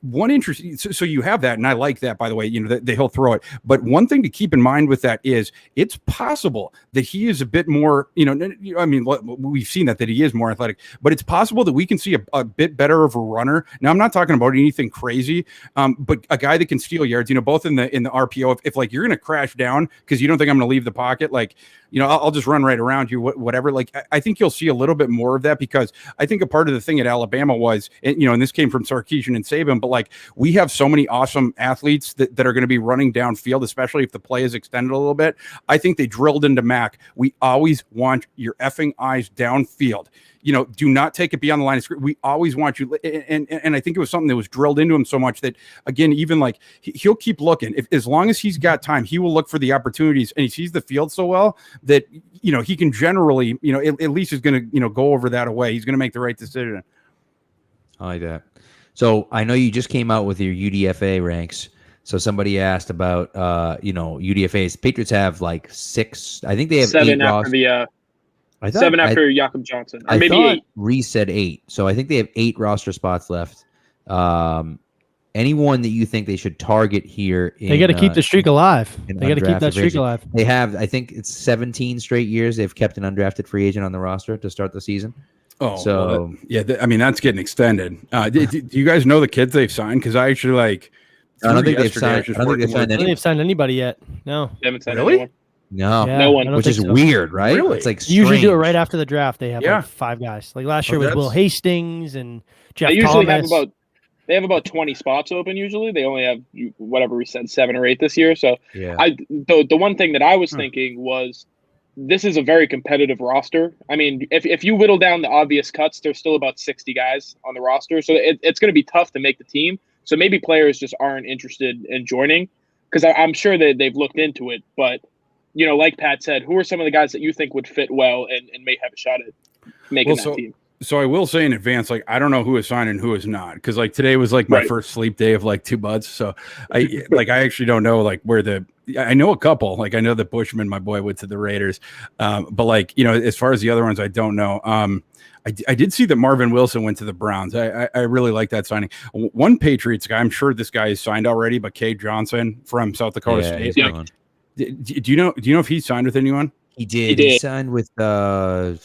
one interesting, so you have that, and I like that, by the way, that he'll throw it. But one thing to keep in mind with that is it's possible that he is a bit more, we've seen that he is more athletic, but it's possible that we can see a bit better of a runner. Now, I'm not talking about anything crazy, but a guy that can steal yards, both in the RPO. If like you're going to crash down because you don't think I'm going to leave the pocket, like, I'll just run right around you, whatever. Like, I think you'll see a little bit more of that, because I think a part of the thing at Alabama was, and this came from Sarkisian and Saban, but like we have so many awesome athletes that are going to be running downfield, especially if the play is extended a little bit. I think they drilled into Mac, we always want your effing eyes downfield. Do not take it beyond the line of scrimmage. We always want you. And I think it was something that was drilled into him so much that, again, even like he'll keep looking. As long as he's got time, he will look for the opportunities, and he sees the field so well that, he can generally, at least is going to, go over that away. He's going to make the right decision. I like that. So I know you just came out with your UDFA ranks. So somebody asked about, UDFAs. Patriots have like 6. I think they have 7 8 after the 7 after Jakob Johnson, or maybe 8. Reese said 8, so I think they have 8 roster spots left. Anyone that you think they should target here? They got to keep the streak alive. They got to keep that streak alive. They have, I think it's 17 straight years they've kept an undrafted free agent on the roster to start the season. Oh, so that's getting extended. Do you guys know the kids they've signed? Because I actually I don't think they've yesterday. I was signed. I just don't think they've working signed I don't think any. they've signed anybody yet. No. They haven't signed Really? anyone. No, Yeah, No one. I don't which think is so. weird, right? Really? It's like They usually do it strange. right after the draft. They have Yeah. like 5 guys. Like last year Oh, was Will that's- Hastings and Jeff They usually Thomas. have about 20 spots open. Usually, they only have whatever we said 7 or 8 this year. So Yeah. the one thing that I was Huh. thinking was this is a very competitive roster. I mean, if you whittle down the obvious cuts, there's still about 60 guys on the roster, so it's going to be tough to make the team. So maybe players just aren't interested in joining because I'm sure that they've looked into it. But like Pat said, who are some of the guys that you think would fit well and may have a shot at making that team? So I will say in advance, like, I don't know who is signed and who is not, because like today was like my Right. first sleep day of like 2 months. So I actually don't know like where I know a couple, like I know that Bushman, my boy, went to the Raiders, but like as far as the other ones, I don't know. I did see that Marvin Wilson went to the Browns. I really like that signing. One Patriots guy, I'm sure this guy is signed already, but Cade Johnson from South Dakota State. he's Yeah. gone. Do you know if he signed with anyone? He did. He did. He signed with Seattle.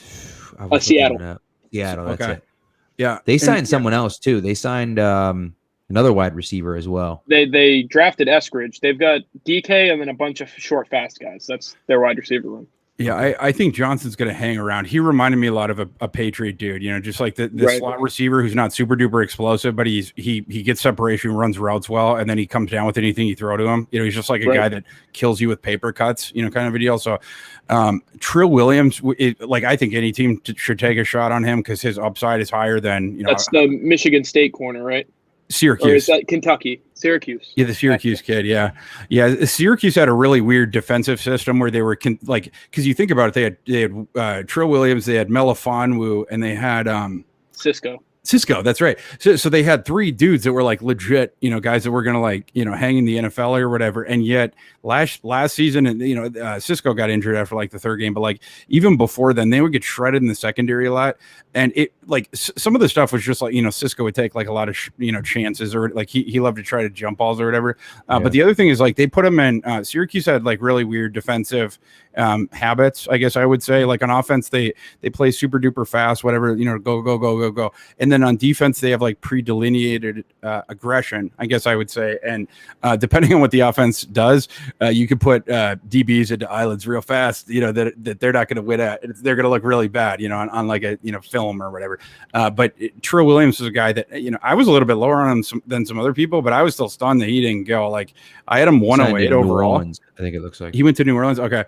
Seattle. That's Okay. it. Yeah, They and- signed someone else too. They signed another wide receiver as well. They drafted Eskridge. They've got DK and then a bunch of short, fast guys. That's their wide receiver room. Yeah, I think Johnson's going to hang around. He reminded me a lot of a Patriot dude, just like the Right. slot receiver who's not super duper explosive, but he gets separation, runs routes well, and then he comes down with anything you throw to him. He's just like a Right. guy that kills you with paper cuts, kind of a deal. So, Trill Williams, I think any team should take a shot on him because his upside is higher than That's the Michigan State corner, right? Syracuse. Or is that Kentucky? Syracuse. Yeah, the Syracuse kid. Yeah. Syracuse had a really weird defensive system where they were because you think about it, they had Trill Williams, they had Melifonwu, and they had Cisco. That's right. So they had 3 dudes that were like legit, guys that were gonna hang in the NFL or whatever. And yet last season, and Cisco got injured after like the 3rd game, but like even before then, they would get shredded in the secondary a lot. And it some of the stuff was just like Cisco would take like a lot of chances, or like he loved to try to jump balls or whatever. But the other thing is like they put him in. Syracuse had like really weird defensive habits, I guess I would say. Like on offense, they play super duper fast, whatever, go. And then on defense, they have like pre-delineated aggression, I guess I would say. And depending on what the offense does, you could put DBs into islands real fast, that they're not going to win at. They're going to look really bad, on like a, film or whatever. But Trill Williams is a guy that, I was a little bit lower on him than some other people, but I was still stunned that he didn't go. Like I had him 108 overall. Orleans, I think it looks like he went to New Orleans. Okay.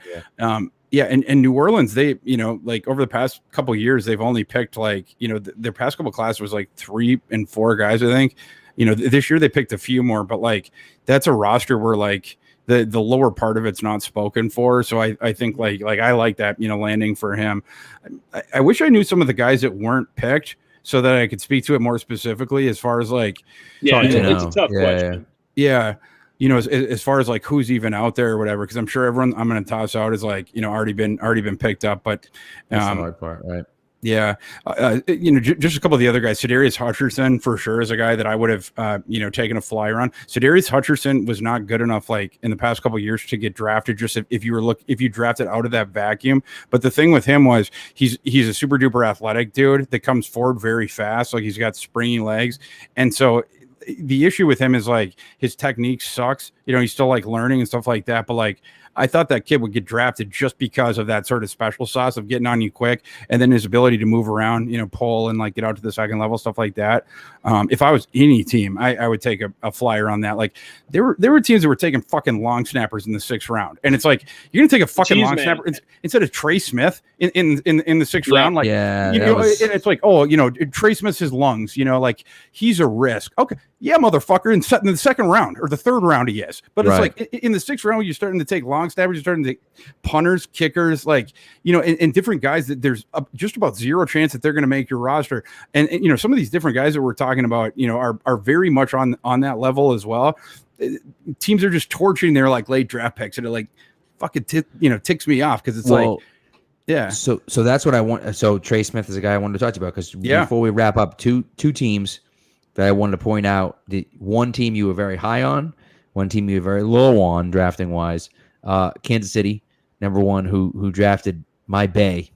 Yeah. And New Orleans, they, like over the past couple of years, they've only picked like, their past couple classes was like 3 and 4 guys, I think. This year they picked a few more, but like that's a roster where like the lower part of it's not spoken for. So I think like I like that, landing for him. I wish I knew some of the guys that weren't picked so that I could speak to it more specifically as far as like, it's a tough question. Yeah. As far as like who's even out there or whatever, because I'm sure everyone I'm going to toss out is like, already been picked up. But that's the hard part, right? Yeah. Just a couple of the other guys. Darius Hutcherson for sure is a guy that I would have, taken a flyer on. Darius Hutcherson was not good enough, like in the past couple of years to get drafted. Just if you drafted out of that vacuum. But the thing with him was he's a super duper athletic dude that comes forward very fast. Like he's got springy legs. And so the issue with him is like his technique sucks. He's still like learning and stuff like that. But like, I thought that kid would get drafted just because of that sort of special sauce of getting on you quick, and then his ability to move around, pull and like get out to the second level, stuff like that. If I was any team, I would take a flyer on that. Like there were teams that were taking fucking long snappers in the 6th round, and it's like you're gonna take a fucking snapper instead of Trey Smith in the 6th round. Like and it's like Trey Smith's his lungs, like he's a risk. Okay, yeah, motherfucker, in the 2nd round or the 3rd round he is, but it's like in the 6th round you're starting to take long snappers, you're starting to take punters, kickers, like and different guys that there's just about zero chance that they're going to make your roster. And some of these different guys that we're talking about, are very much on that level as well. Teams are just torching their like late draft picks, and it like fucking ticks me off because it's like. Yeah. So that's what I want. So Trey Smith is a guy I wanted to talk to you about because before we wrap up, two teams that I wanted to point out. The one team you were very high on, one team you were very low on drafting wise. Kansas City, number 1, who drafted my guy,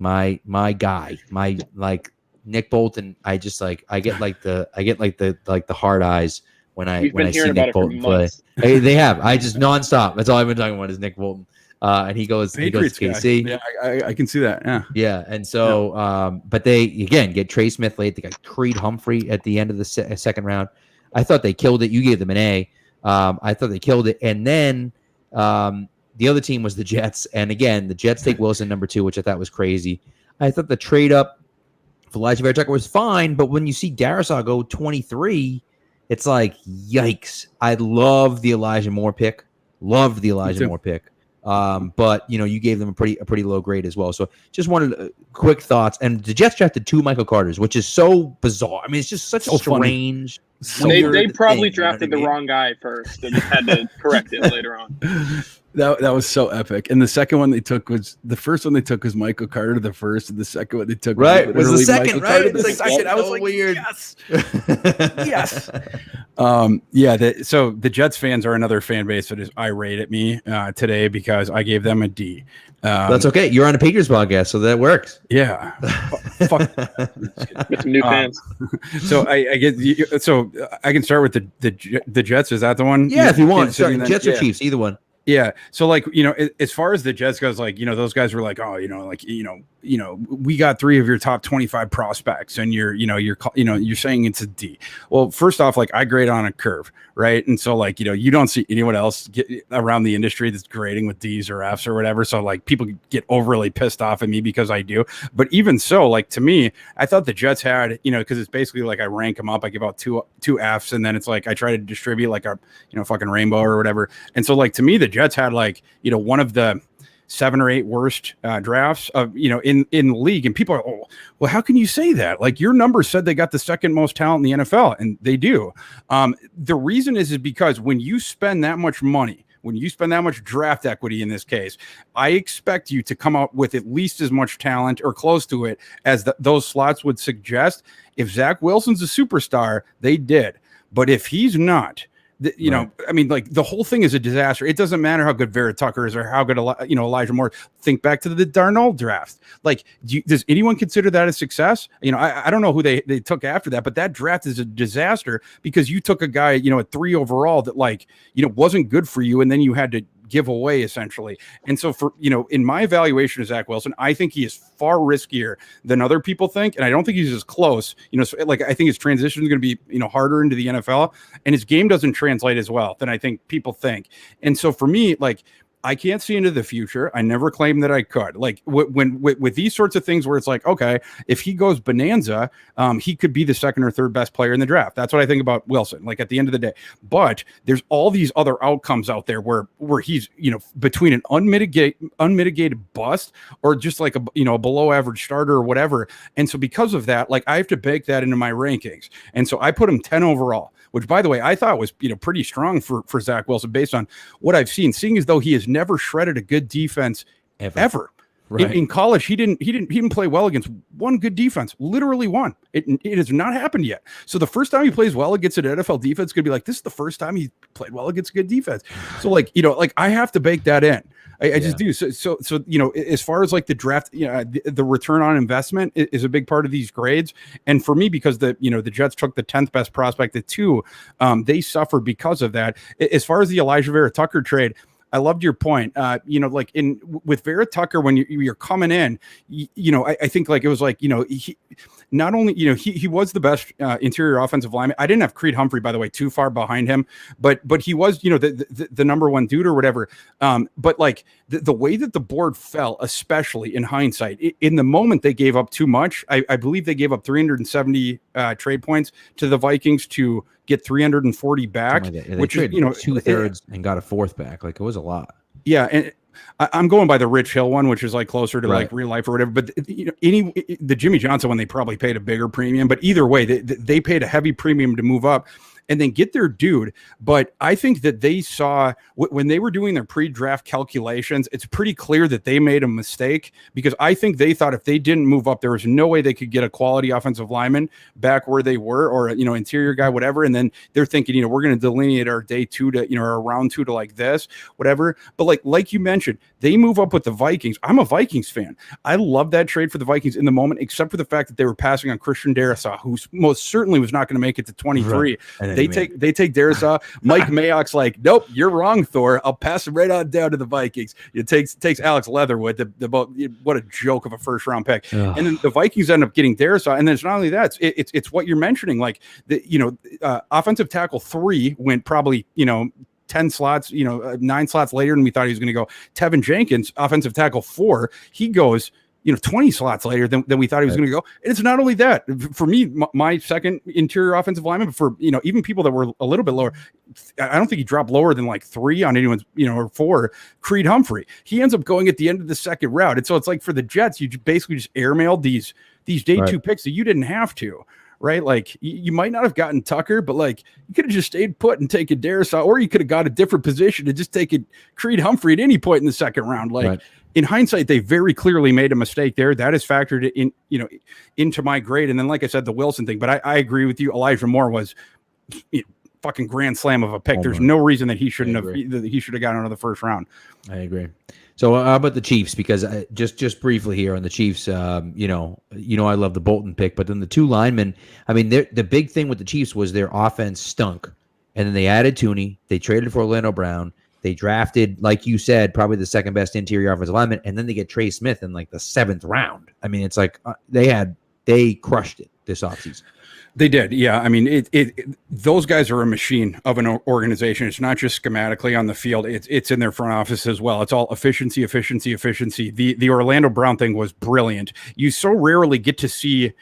my like Nick Bolton. I get the hard eyes when I We've been see hearing about Nick it for Bolton play. months. Hey, they have. I just nonstop. That's all I've been talking about is Nick Bolton. And he goes to KC. Yeah, I can see that. Yeah. Yeah. And so, but they, again, get Trey Smith late. They got Creed Humphrey at the end of the second round. I thought they killed it. You gave them an A. I thought they killed it. And then the other team was the Jets. And again, the Jets take Wilson number 2, which I thought was crazy. I thought the trade up for Elijah Vera Tucker was fine. But when you see Darius go 23, it's like, yikes. I love the Elijah Moore pick. Loved the Elijah Moore pick. But you gave them a pretty low grade as well. So just wanted quick thoughts. And the Jets drafted 2 Michael Carters, which is so bizarre. I mean, it's just such a strange. They probably drafted the wrong guy first and had to correct it later on. That was so epic. And the second one they took was the first one they took was Michael Carter the first, and the second one they took was the second, right? The second. I was like, weird. Yes. Yes. So the Jets fans are another fan base that is irate at me today because I gave them a D. That's okay. You're on a Patriots podcast, so that works. Yeah. Fuck. Get some new fans. So I get so I can start with the Jets. Is that the one? Yeah, if you want. Jets or yeah. Chiefs, either one. Yeah. So as far as the Jets goes, those guys were like, oh, we got 3 of your top 25 prospects and you're saying it's a D. Well, first off, I grade on a curve, right? And so you don't see anyone else get around the industry that's grading with D's or F's or whatever. So people get overly pissed off at me because I do. But even so, to me, I thought the Jets had, because it's basically I rank them up, I give out two F's, and then it's I try to distribute a fucking rainbow or whatever. And so to me, the Jets had one of the 7 or 8 worst drafts of in the league, and people are, oh, well, how can you say that? Your numbers said they got the second most talent in the NFL, and they do. The reason is because when you spend that much money, when you spend that much draft equity in this case, I expect you to come out with at least as much talent or close to it as those slots would suggest. If Zach Wilson's a superstar, they did, but if he's not, right. I mean, the whole thing is a disaster. It doesn't matter how good Vera Tucker is or how good, Elijah Moore. Think back to the Darnold draft. Does anyone consider that a success? I don't know who they took after that, but that draft is a disaster because you took a guy, at 3 overall that wasn't good for you. And then you had to give away essentially. And so for, in my evaluation of Zach Wilson, I think he is far riskier than other people think. And I don't think he's as close, I think his transition is going to be, harder into the NFL, and his game doesn't translate as well than I think people think. And so for me, I can't see into the future. I never claimed that I could. When with these sorts of things where it's okay, if he goes bonanza, he could be the second or third best player in the draft. That's what I think about Wilson. At the end of the day, but there's all these other outcomes out there where he's between an unmitigated bust or just a below average starter or whatever. And so because of that, I have to bake that into my rankings. And so I put him 10 overall, which by the way I thought was pretty strong for Zach Wilson based on what I've seen, seeing as though he has never shredded a good defense ever. Right. In college, he didn't play well against one good defense, literally one. It has not happened yet. So the first time he plays well against an NFL defense could be this is the first time he played well against a good defense. So I have to bake that in. I just do. So as far as the draft, the return on investment is a big part of these grades. And for me, because the Jets took the 10th best prospect at 2, they suffered because of that. As far as the Elijah Vera Tucker trade, I loved your point. With Vera Tucker, when you're coming in, I think it was he not only he was the best interior offensive lineman. I didn't have Creed Humphrey, by the way, too far behind him, but he was the number 1 dude or whatever. But the way that the board fell, especially in hindsight, in the moment they gave up too much. I believe they gave up 370 trade points to the Vikings to get 340 back, which is 2/3 and got a 4th back. It was a lot. Yeah, and I'm going by the Rich Hill one, which is closer to real life or whatever. But the Jimmy Johnson one, they probably paid a bigger premium. But either way, they paid a heavy premium to move up and then get their dude. But I think that they saw when they were doing their pre-draft calculations, it's pretty clear that they made a mistake because I think they thought if they didn't move up, there was no way they could get a quality offensive lineman back where they were, or interior guy, whatever. And then they're thinking, we're going to delineate our day 2 to our round 2 to this, whatever. But like you mentioned, they move up with the Vikings. I'm a Vikings fan. I love that trade for the Vikings in the moment, except for the fact that they were passing on Christian Darius, who most certainly was not going to make it to 23. Right. They take Darius. Mike Mayock's like, nope, you're wrong, Thor. I'll pass him right on down to the Vikings. It takes Alex Leatherwood. What a joke of a first round pick. Ugh. And then the Vikings end up getting Darius. And then it's not only that, it's what you're mentioning. Like offensive tackle 3 went probably 10 slots, 9 slots later than we thought he was going to go. Tevin Jenkins, offensive tackle 4, he goes 20 slots later than we thought he was going to go. And it's not only that. For me, my second interior offensive lineman, but for even people that were a little bit lower, I don't think he dropped lower than like 3 on anyone's, or 4. Creed Humphrey, he ends up going at the end of the second round. And so it's like for the Jets, you basically just airmailed these day 2 picks that you didn't have to. Right, like you might not have gotten Tucker, but like you could have just stayed put and taken Darius, or you could have got a different position and just taken Creed Humphrey at any point in the second round. Like in hindsight, they very clearly made a mistake there. That is factored in, into my grade. And then, like I said, the Wilson thing. But I agree with you. Elijah Moore was fucking grand slam of a pick. There's no reason that he shouldn't have. He should have gotten out of the first round. I agree. So how about the Chiefs? Because just briefly here on the Chiefs, I love the Bolton pick, but then the 2 linemen. I mean, the big thing with the Chiefs was their offense stunk, and then they added Tooney. They traded for Orlando Brown. They drafted, like you said, probably the second best interior offensive lineman, and then they get Trey Smith in like the 7th round. I mean, it's like they crushed it this offseason. They did, yeah. I mean, those guys are a machine of an organization. It's not just schematically on the field; it's in their front office as well. It's all efficiency. The Orlando Brown thing was brilliant. You so rarely get to see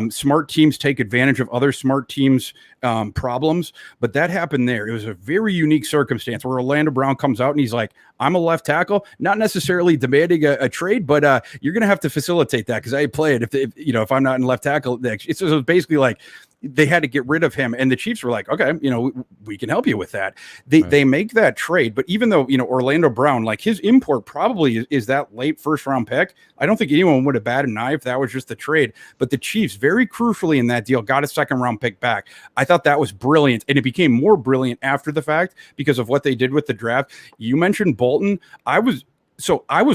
smart teams take advantage of other smart teams' problems, but that happened there. It was a very unique circumstance where Orlando Brown comes out and he's like, "I'm a left tackle, not necessarily demanding a trade, but you're going to have to facilitate that because I play it if I'm not in left tackle." It was basically like they had to get rid of him, and the Chiefs were like, okay, we can help you with that. They make that trade, but even though Orlando Brown, like his import probably is that late first round pick, I don't think anyone would have batted an eye if that was just the trade. But the Chiefs very crucially in that deal got a second round pick back. I thought that was brilliant, and it became more brilliant after the fact because of what they did with the draft. You mentioned Bolton. I was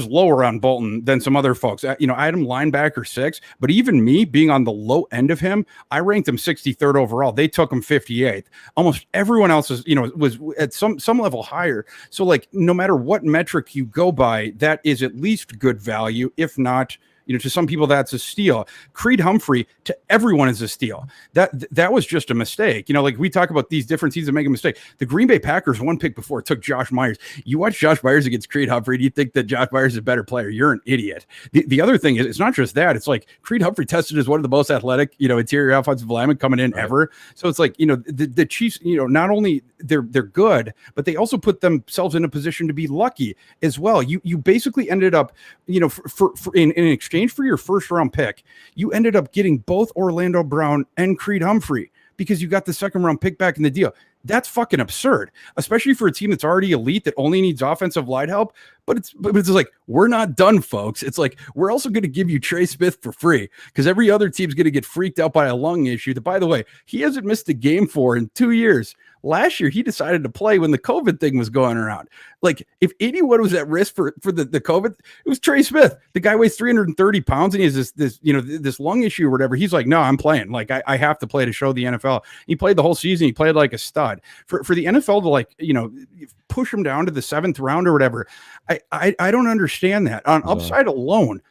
lower on Bolton than some other folks. I had him linebacker 6, but even me being on the low end of him, I ranked him 63rd overall. They took him 58th. Almost everyone else was at some level higher. So like, no matter what metric you go by, that is at least good value, if not, to some people that's a steal. Creed Humphrey to everyone is a steal. That was just a mistake. Like we talk about these different teams that make a mistake. The Green Bay Packers 1 pick before took Josh Myers. You watch Josh Myers against Creed Humphrey, do you think that Josh Myers is a better player? You're an idiot. The other thing is, it's not just that. It's like Creed Humphrey tested as one of the most athletic, interior offensive linemen coming in ever. So it's like, the Chiefs, not only they're good, but they also put themselves in a position to be lucky as well. You basically ended up, for in exchange for your first round pick, you ended up getting both Orlando Brown and Creed Humphrey because you got the second round pick back in the deal. That's fucking absurd, especially for a team that's already elite that only needs offensive line help. But it's like, we're not done, folks. It's like, we're also going to give you Trey Smith for free because every other team's going to get freaked out by a lung issue that, by the way, he hasn't missed a game for in 2 years. Last year, he decided to play when the COVID thing was going around. Like, if anyone was at risk for the COVID, it was Trey Smith. The guy weighs 330 pounds and he has this lung issue or whatever. He's like, no, I'm playing. Like, I have to play to show the NFL. He played the whole season. He played like a stud. For the NFL to push him down to the 7th round or whatever, I don't understand that. On upside alone,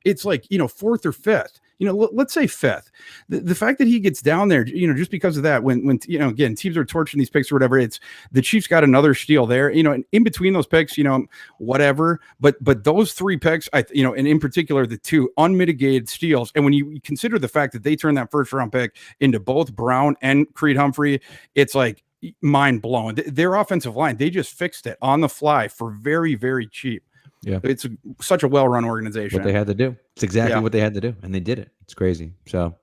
it's like 4th or 5th. Let's say 5th. The fact that he gets down there, just because of that, when again, teams are torching these picks or whatever, it's the Chiefs got another steal there, and in between those picks, whatever. But those 3 picks, and in particular, the 2 unmitigated steals. And when you consider the fact that they turned that first round pick into both Brown and Creed Humphrey, it's like mind blowing. Their offensive line, they just fixed it on the fly for very, very cheap. Yeah, it's such a well-run organization. What they had to do. It's exactly what they had to do, and they did it. It's crazy. So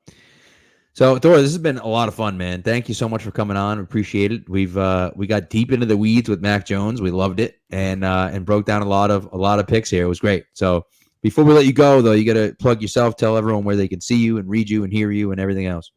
Thor, this has been a lot of fun, man. Thank you so much for coming on. Appreciate it. We got deep into the weeds with Mac Jones. We loved it, and broke down a lot of picks here. It was great. So before we let you go, though, you got to plug yourself. Tell everyone where they can see you and read you and hear you and everything else.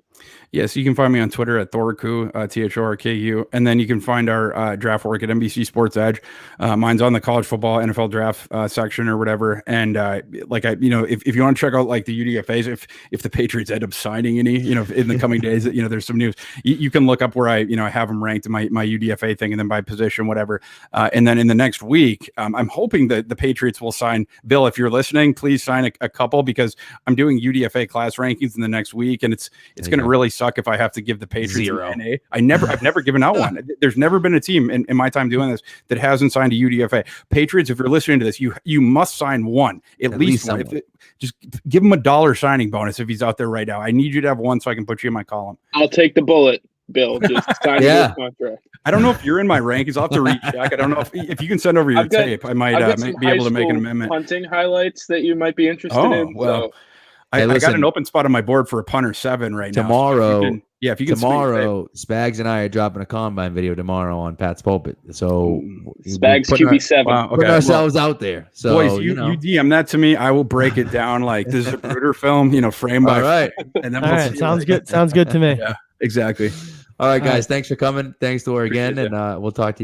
Yeah, so you can find me on Twitter at Thorku, THORKU, and then you can find our draft work at NBC Sports Edge. Mine's on the college football NFL draft section or whatever. And if you want to check out like the UDFAs, if the Patriots end up signing any, in the coming days, there's some news. You can look up where I have them ranked in my UDFA thing, and then by position, whatever. And then in the next week, I'm hoping that the Patriots will sign. Bill, if you're listening, please sign a couple, because I'm doing UDFA class rankings in the next week, and it's going to really suck if I have to give the Patriots 0. an NA. I've never given out one. There's never been a team in my time doing this that hasn't signed a UDFA. Patriots, if you're listening to this, you must sign one, at least one. Just give him $1 signing bonus if he's out there right now. I need you to have one so I can put you in my column. I'll take the bullet, Bill. Just sign the contract. I don't know if you're in my rankings. I'll have to recheck. I don't know if you can send over your tape. I might be able to make an amendment. Hunting highlights that you might be interested in. Well. So. I got an open spot on my board for a punter 7 right tomorrow, now. If you can tomorrow, Spags and I are dropping a combine video tomorrow on Pat's Pulpit. So Spags QB7. Wow, okay. Putting ourselves out there. So boys, you DM that to me. I will break it down like this is a Bruder film, frame by frame. And then all right, sounds good. Sounds good to me. Yeah, exactly. All right, guys. Thanks for coming. Thanks, Thor, again, and we'll talk to you.